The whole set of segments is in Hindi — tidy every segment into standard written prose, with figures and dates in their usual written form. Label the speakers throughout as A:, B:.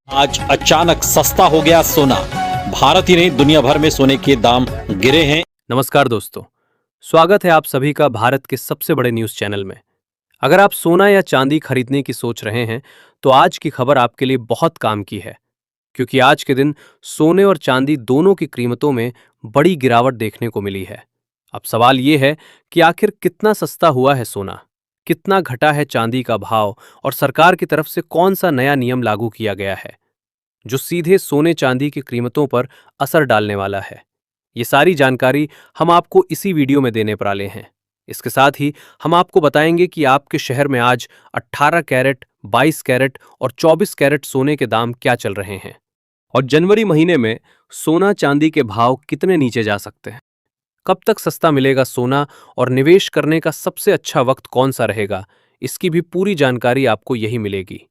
A: आज अचानक सस्ता हो गया सोना। भारत ही नहीं दुनिया भर में सोने के दाम गिरे हैं।
B: नमस्कार दोस्तों, स्वागत है आप सभी का भारत के सबसे बड़े न्यूज चैनल में। अगर आप सोना या चांदी खरीदने की सोच रहे हैं तो आज की खबर आपके लिए बहुत काम की है, क्योंकि आज के दिन सोने और चांदी दोनों की कीमतों में बड़ी गिरावट देखने को मिली है। अब सवाल ये है कि आखिर कितना सस्ता हुआ है सोना, कितना घटा है चांदी का भाव और सरकार की तरफ से कौन सा नया नियम लागू किया गया है जो सीधे सोने चांदी की कीमतों पर असर डालने वाला है। ये सारी जानकारी हम आपको इसी वीडियो में देने वाले हैं। इसके साथ ही हम आपको बताएंगे कि आपके शहर में आज 18 कैरेट, 22 कैरेट और 24 कैरेट सोने के दाम क्या चल रहे हैं और जनवरी महीने में सोना चांदी के भाव कितने नीचे जा सकते हैं। कब तक सस्ता मिलेगा सोना और निवेश करने का सबसे अच्छा वक्त कौन सा रहेगा, इसकी भी पूरी जानकारी आपको यही मिलेगी।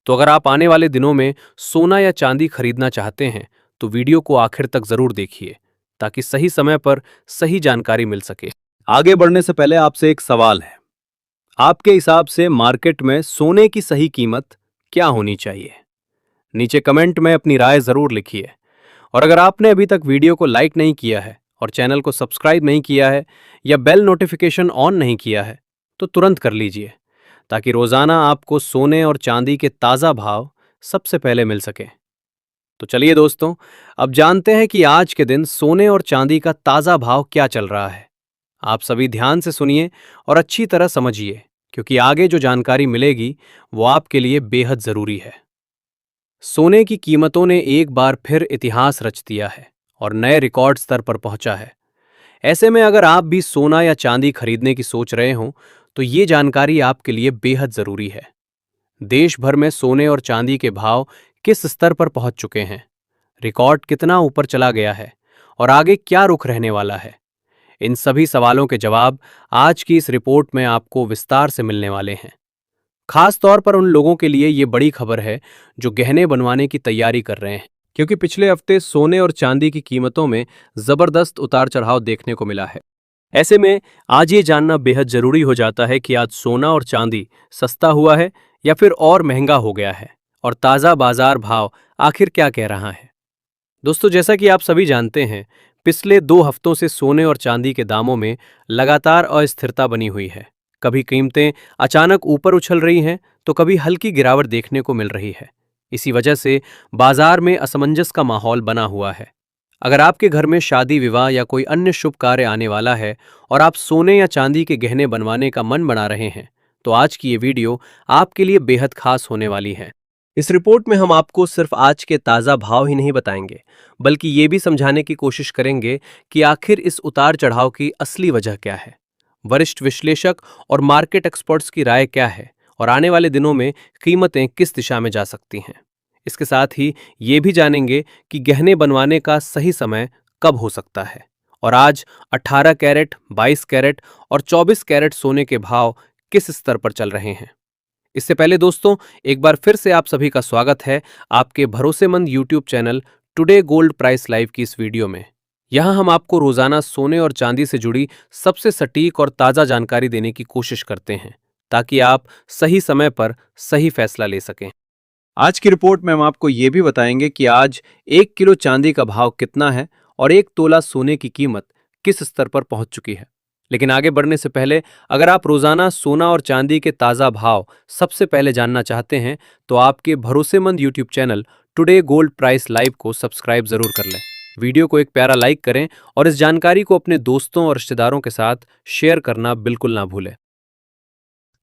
B: तो अगर आप आने वाले दिनों में सोना या चांदी खरीदना चाहते हैं तो वीडियो को आखिर तक जरूर देखिए, ताकि सही समय पर सही जानकारी मिल सके। आगे बढ़ने से पहले आपसे एक सवाल है, आपके हिसाब से मार्केट में सोने की सही कीमत क्या होनी चाहिए? नीचे कमेंट में अपनी राय जरूर लिखिए। और अगर आपने अभी तक वीडियो को लाइक नहीं किया है और चैनल को सब्सक्राइब नहीं किया है या बेल नोटिफिकेशन ऑन नहीं किया है तो तुरंत कर लीजिए, ताकि रोजाना आपको सोने और चांदी के ताजा भाव सबसे पहले मिल सके। तो चलिए दोस्तों, अब जानते हैं कि आज के दिन सोने और चांदी का ताजा भाव क्या चल रहा है। आप सभी ध्यान से सुनिए और अच्छी तरह समझिए, क्योंकि आगे जो जानकारी मिलेगी वो आपके लिए बेहद जरूरी है। सोने की कीमतों ने एक बार फिर इतिहास रच दिया है और नए रिकॉर्ड स्तर पर पहुंचा है। ऐसे में अगर आप भी सोना या चांदी खरीदने की सोच रहे हो तो ये जानकारी आपके लिए बेहद जरूरी है। देश भर में सोने और चांदी के भाव किस स्तर पर पहुंच चुके हैं, रिकॉर्ड कितना ऊपर चला गया है और आगे क्या रुख रहने वाला है, इन सभी सवालों के जवाब आज की इस रिपोर्ट में आपको विस्तार से मिलने वाले हैं। खास तौर पर उन लोगों के लिए ये बड़ी खबर है जो गहने बनवाने की तैयारी कर रहे हैं, क्योंकि पिछले हफ्ते सोने और चांदी की कीमतों में जबरदस्त उतार चढ़ाव देखने को मिला है। ऐसे में आज ये जानना बेहद जरूरी हो जाता है कि आज सोना और चांदी सस्ता हुआ है या फिर और महंगा हो गया है, और ताज़ा बाजार भाव आखिर क्या कह रहा है। दोस्तों, जैसा कि आप सभी जानते हैं, पिछले 2 हफ्तों से सोने और चांदी के दामों में लगातार अस्थिरता बनी हुई है। कभी कीमतें अचानक ऊपर उछल रही हैं तो कभी हल्की गिरावट देखने को मिल रही है। इसी वजह से बाजार में असमंजस का माहौल बना हुआ है। अगर आपके घर में शादी, विवाह या कोई अन्य शुभ कार्य आने वाला है और आप सोने या चांदी के गहने बनवाने का मन बना रहे हैं तो आज की ये वीडियो आपके लिए बेहद खास होने वाली है। इस रिपोर्ट में हम आपको सिर्फ आज के ताज़ा भाव ही नहीं बताएंगे, बल्कि ये भी समझाने की कोशिश करेंगे कि आखिर इस उतार चढ़ाव की असली वजह क्या है, वरिष्ठ विश्लेषक और मार्केट एक्सपर्ट्स की राय क्या है और आने वाले दिनों में कीमतें किस दिशा में जा सकती हैं। इसके साथ ही ये भी जानेंगे कि गहने बनवाने का सही समय कब हो सकता है और आज 18 कैरेट, 22 कैरेट और 24 कैरेट सोने के भाव किस स्तर पर चल रहे हैं। इससे पहले दोस्तों, एक बार फिर से आप सभी का स्वागत है आपके भरोसेमंद YouTube channel today gold price live की इस वीडियो में। यहाँ हम आपको रोजाना सोने और चांदी से जुड़ी सबसे सटीक और ताज़ा जानकारी देने की कोशिश करते हैं, ताकि आप सही समय पर सही फैसला ले सकें। आज की रिपोर्ट में हम आपको ये भी बताएंगे कि आज 1 किलो चांदी का भाव कितना है और 1 तोला सोने की कीमत किस स्तर पर पहुंच चुकी है। लेकिन आगे बढ़ने से पहले, अगर आप रोजाना सोना और चांदी के ताज़ा भाव सबसे पहले जानना चाहते हैं तो आपके भरोसेमंद YouTube channel today gold price live को सब्सक्राइब जरूर कर लें। वीडियो को एक प्यारा लाइक करें और इस जानकारी को अपने दोस्तों और रिश्तेदारों के साथ शेयर करना बिल्कुल ना भूलें।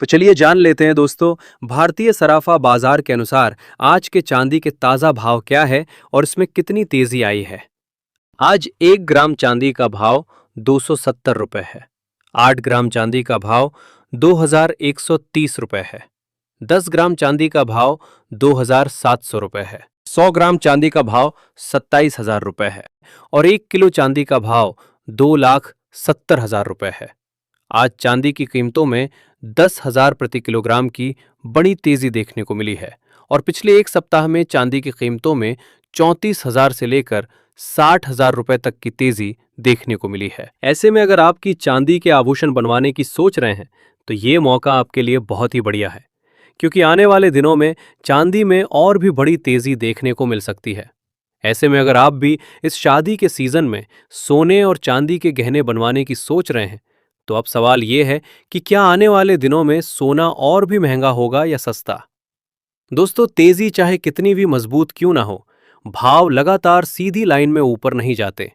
B: तो चलिए जान लेते हैं दोस्तों, भारतीय सराफा बाजार के अनुसार आज के चांदी के ताज़ा भाव क्या है और इसमें कितनी तेजी आई है। आज 1 ग्राम चांदी का भाव 270 रुपए है। 8 ग्राम चांदी का भाव 2130 रुपए है। 10 ग्राम चांदी का भाव 2700 रुपए है। 100 ग्राम चांदी का भाव 27,000 रुपए है और 1 किलो चांदी का भाव 2,70,000 रुपए है। आज चांदी की कीमतों में 10,000 प्रति किलोग्राम की बड़ी तेजी देखने को मिली है और पिछले एक सप्ताह में चांदी की कीमतों में 34,000 से लेकर 60,000 रुपए तक की तेजी देखने को मिली है। ऐसे में अगर आपकी चांदी के आभूषण बनवाने की सोच रहे हैं तो ये मौका आपके लिए बहुत ही बढ़िया है, क्योंकि आने वाले दिनों में चांदी में और भी बड़ी तेजी देखने को मिल सकती है। ऐसे में अगर आप भी इस शादी के सीजन में सोने और चांदी के गहने बनवाने की सोच रहे हैं, तो अब सवाल यह है कि क्या आने वाले दिनों में सोना और भी महंगा होगा या सस्ता। दोस्तों, तेजी चाहे कितनी भी मजबूत क्यों ना हो, भाव लगातार सीधी लाइन में ऊपर नहीं जाते।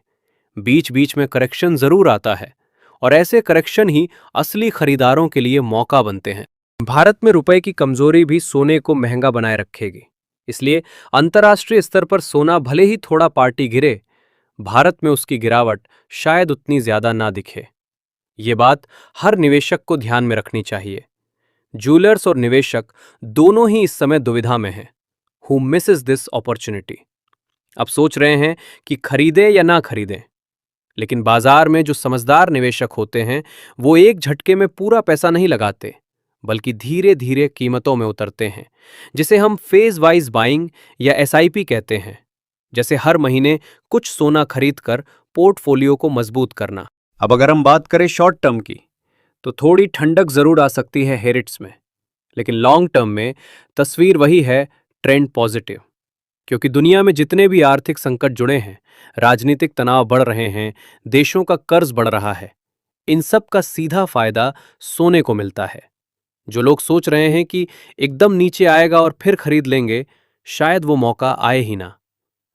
B: बीच बीच में करेक्शन जरूर आता है, और ऐसे करेक्शन ही असली खरीदारों के लिए मौका बनते हैं। भारत में रुपए की कमजोरी भी सोने को महंगा बनाए रखेगी। इसलिए अंतर्राष्ट्रीय स्तर पर सोना भले ही थोड़ा पार्टी गिरे, भारत में उसकी गिरावट शायद उतनी ज्यादा ना दिखे। ये बात हर निवेशक को ध्यान में रखनी चाहिए। ज्वेलर्स और निवेशक दोनों ही इस समय दुविधा में हैं। Who Mrs this opportunity. अब सोच रहे हैं कि खरीदें या ना खरीदें, लेकिन बाजार में जो समझदार निवेशक होते हैं वो एक झटके में पूरा पैसा नहीं लगाते, बल्कि धीरे धीरे कीमतों में उतरते हैं, जिसे हम फेज वाइज बाइंग या एसआईपी कहते हैं। जैसे हर महीने कुछ सोना खरीदकर पोर्टफोलियो को मजबूत करना। अब अगर हम बात करें शॉर्ट टर्म की, तो थोड़ी ठंडक जरूर आ सकती है हेरिट्स में, लेकिन लॉन्ग टर्म में तस्वीर वही है, ट्रेंड पॉजिटिव। क्योंकि दुनिया में जितने भी आर्थिक संकट जुड़े हैं, राजनीतिक तनाव बढ़ रहे हैं, देशों का कर्ज बढ़ रहा है, इन सब का सीधा फायदा सोने को मिलता है। जो लोग सोच रहे हैं कि एकदम नीचे आएगा और फिर खरीद लेंगे, शायद वो मौका आए ही ना।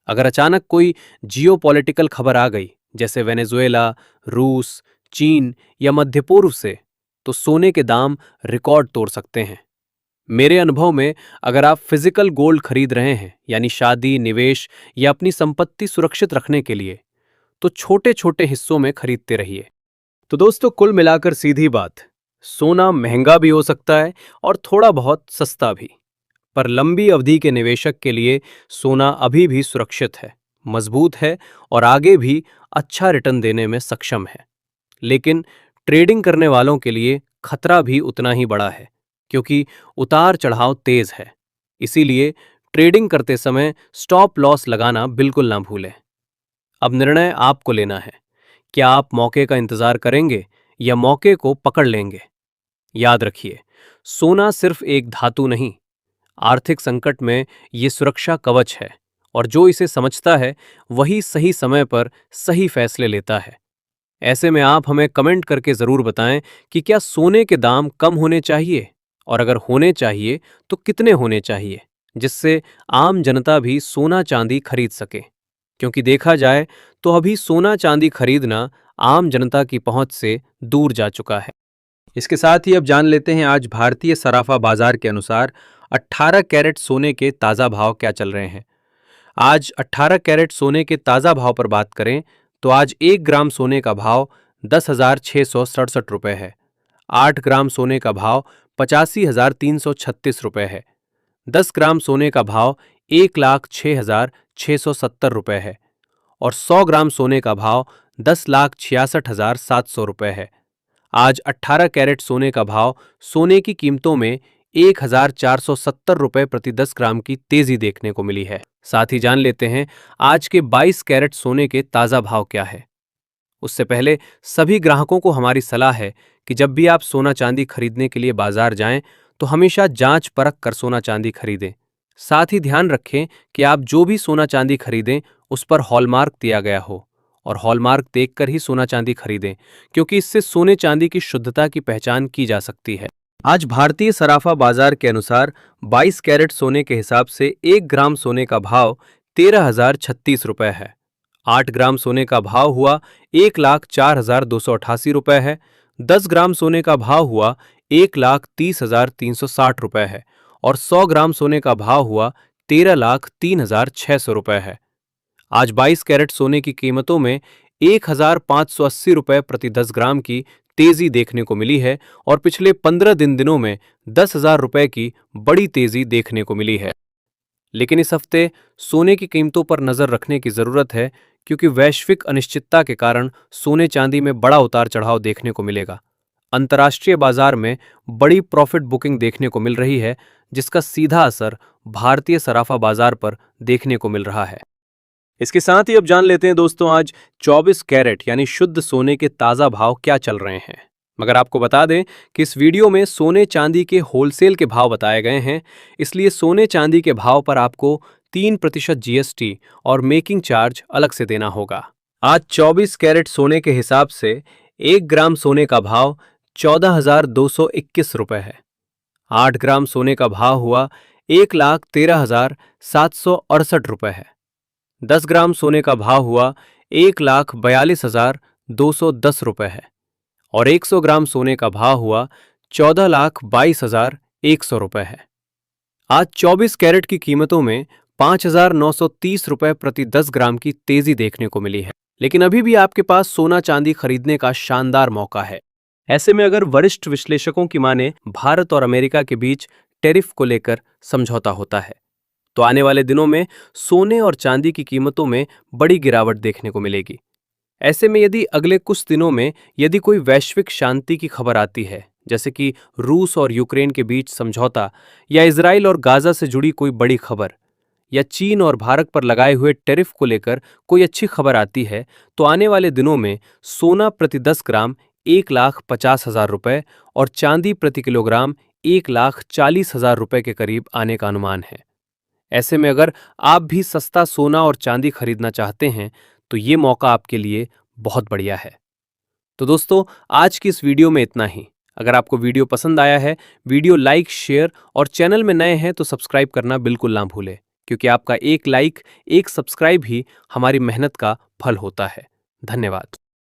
B: अगर अचानक कोई जियोपॉलिटिकल खबर आ गई, जैसे वेनेजुएला, रूस, चीन या मध्य पूर्व से, तो सोने के दाम रिकॉर्ड तोड़ सकते हैं। मेरे अनुभव में अगर आप फिजिकल गोल्ड खरीद रहे हैं, यानी शादी, निवेश या अपनी संपत्ति सुरक्षित रखने के लिए, तो छोटे छोटे हिस्सों में खरीदते रहिए। तो दोस्तों, कुल मिलाकर सीधी बात, सोना महंगा भी हो सकता है और थोड़ा बहुत सस्ता भी, पर लंबी अवधि के निवेशक के लिए सोना अभी भी सुरक्षित है, मजबूत है और आगे भी अच्छा रिटर्न देने में सक्षम है। लेकिन ट्रेडिंग करने वालों के लिए खतरा भी उतना ही बड़ा है, क्योंकि उतार चढ़ाव तेज है। इसीलिए ट्रेडिंग करते समय स्टॉप लॉस लगाना बिल्कुल ना भूलें। अब निर्णय आपको लेना है, क्या आप मौके का इंतजार करेंगे या मौके को पकड़ लेंगे। याद रखिए, सोना सिर्फ एक धातु नहीं, आर्थिक संकट में ये सुरक्षा कवच है, और जो इसे समझता है वही सही समय पर सही फैसले लेता है। ऐसे में आप हमें कमेंट करके जरूर बताएं कि क्या सोने के दाम कम होने चाहिए, और अगर होने चाहिए तो कितने होने चाहिए, जिससे आम जनता भी सोना चांदी खरीद सके। क्योंकि देखा जाए तो अभी सोना चांदी खरीदना आम जनता की पहुंच से दूर जा चुका है। इसके साथ ही अब जान लेते हैं आज भारतीय सराफा बाजार के अनुसार 18 कैरेट सोने के ताज़ा भाव क्या चल रहे हैं। आज 18 कैरेट सोने के ताज़ा भाव पर बात करें तो आज 1 ग्राम सोने का भाव 10,667 रुपये है। 8 ग्राम सोने का भाव 85,336 रुपये है। 10 ग्राम सोने का भाव 1,06,670 रुपये है और 100 ग्राम सोने का भाव 10,66,700 रुपये है। आज 18 कैरेट सोने का भाव सोने की कीमतों में 1,470 रुपये प्रति 10 ग्राम की तेजी देखने को मिली है। साथ ही जान लेते हैं आज के 22 कैरेट सोने के ताज़ा भाव क्या है। उससे पहले सभी ग्राहकों को हमारी सलाह है कि जब भी आप सोना चांदी खरीदने के लिए बाजार जाएं तो हमेशा जांच परख कर सोना चांदी खरीदें। साथ ही ध्यान रखें कि आप जो भी सोना चांदी खरीदें उस पर हॉलमार्क दिया गया हो, और हॉलमार्क देखकर ही सोना चांदी खरीदें, क्योंकि इससे सोने चांदी की शुद्धता की पहचान की जा सकती है। आज भारतीय सराफा बाजार के अनुसार 22 कैरेट सोने के हिसाब से 1 ग्राम सोने का भाव 13,036 रुपये है। 8 ग्राम सोने का भाव हुआ 1,04,288 रुपये है। 10 ग्राम सोने का भाव हुआ 1,30,360 रुपये है और 100 ग्राम सोने का भाव हुआ 13,03,600 रुपये है। आज 22 कैरेट सोने की कीमतों में 1,580 रुपये प्रति 10 ग्राम की तेजी देखने को मिली है और पिछले 15 दिनों में 10,000 रुपये की बड़ी तेजी देखने को मिली है। लेकिन इस हफ्ते सोने की कीमतों पर नजर रखने की जरूरत है, क्योंकि वैश्विक अनिश्चितता के कारण सोने चांदी में बड़ा उतार चढ़ाव देखने को मिलेगा। अंतर्राष्ट्रीय बाजार में बड़ी प्रॉफिट बुकिंग देखने को मिल रही है, जिसका सीधा असर भारतीय सराफा बाजार पर देखने को मिल रहा है। इसके साथ ही अब जान लेते हैं दोस्तों आज 24 कैरेट यानी शुद्ध सोने के ताज़ा भाव क्या चल रहे हैं। मगर आपको बता दें कि इस वीडियो में सोने चांदी के होलसेल के भाव बताए गए हैं, इसलिए सोने चांदी के भाव पर आपको 3% जीएसटी और मेकिंग चार्ज अलग से देना होगा। आज 24 कैरेट सोने के हिसाब से 1 ग्राम सोने का भाव 14,221 रुपए है। 8 ग्राम सोने का भाव हुआ 1,13,768 रुपए है। 10 ग्राम सोने का भाव हुआ 1,42,210 रुपए है और 100 ग्राम सोने का भाव हुआ 14,22,100 रुपए है। आज 24 कैरेट की कीमतों में 5,930 रुपए प्रति 10 ग्राम की तेजी देखने को मिली है, लेकिन अभी भी आपके पास सोना चांदी खरीदने का शानदार मौका है। ऐसे में अगर वरिष्ठ विश्लेषकों की माने भारत और अमेरिका के बीच टैरिफ को लेकर समझौता होता है, तो आने वाले दिनों में सोने और चांदी की कीमतों में बड़ी गिरावट देखने को मिलेगी। ऐसे में यदि अगले कुछ दिनों में यदि कोई वैश्विक शांति की खबर आती है, जैसे कि रूस और यूक्रेन के बीच समझौता, या इजराइल और गाजा से जुड़ी कोई बड़ी खबर, या चीन और भारत पर लगाए हुए टैरिफ को लेकर कोई अच्छी खबर आती है, तो आने वाले दिनों में सोना प्रति 10 ग्राम 1,50,000 रुपए और चांदी प्रति किलोग्राम 1,40,000 रुपए के करीब आने का अनुमान है। ऐसे में अगर आप भी सस्ता सोना और चांदी खरीदना चाहते हैं, तो ये मौका आपके लिए बहुत बढ़िया है। तो दोस्तों, आज की इस वीडियो में इतना ही। अगर आपको वीडियो पसंद आया है, वीडियो लाइक, शेयर और चैनल में नए हैं तो सब्सक्राइब करना बिल्कुल ना भूलें, क्योंकि आपका एक लाइक, एक सब्सक्राइब ही हमारी मेहनत का फल होता है। धन्यवाद।